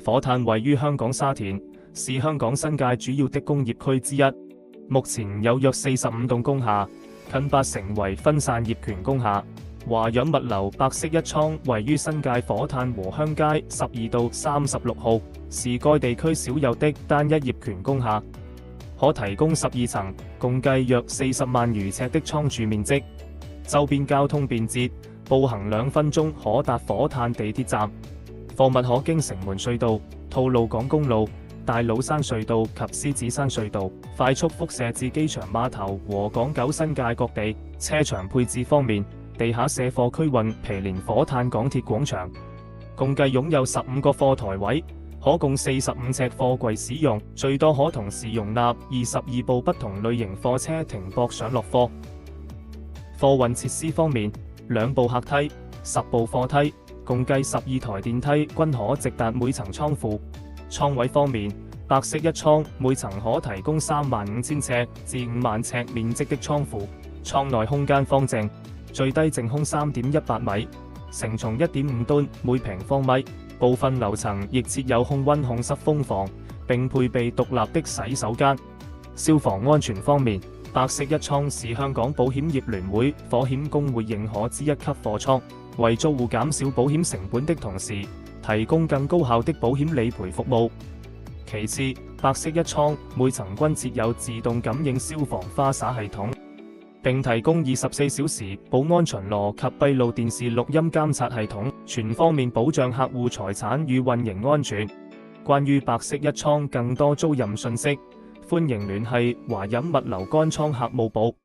火炭位於香港沙田，是香港新界主要的工業區之一。目前有約45棟工廈，近八成為分散業權工廈。華潤物流白色一倉位於新界火炭和鄉街12到36號，是該地區少有的單一業權工廈，可提供12層，共計約40萬餘尺的倉儲面積。周邊交通便捷，步行2分鐘可達火炭地鐵站。貨物可經城門隧道、吐露港公路、大老山隧道及獅子山隧道快速輻射至機場碼頭和港九新界各地。車場配置方面，地下卸貨區運毗連火炭港鐵廣場，共計擁有15個貨台位，可供45尺貨櫃使用，最多可同時容納22部不同類型貨車停泊上落貨。貨運設施方面，2部客梯、10部貨梯，共計12台電梯均可直達每層倉庫。倉位方面，白色一倉每層可提供35,000尺至5萬尺面積的倉庫，倉內空間方正，最低淨空3.18米，承重1.5噸每平方米。部分樓層亦設有控溫控濕風房，並配備獨立的洗手間。消防安全方面，白色一倉是香港保險業聯會火險公會認可之1級貨倉，為租戶減少保險成本的同時，提供更高效的保險理賠服務。其次，白色一倉每層均設有自動感應消防花灑系統，並提供24小時保安巡邏及閉路電視錄音監察系統，全方面保障客戶財產與運營安全。關於白色一倉更多租賃信息，歡迎聯繫華潤物流乾倉客務部。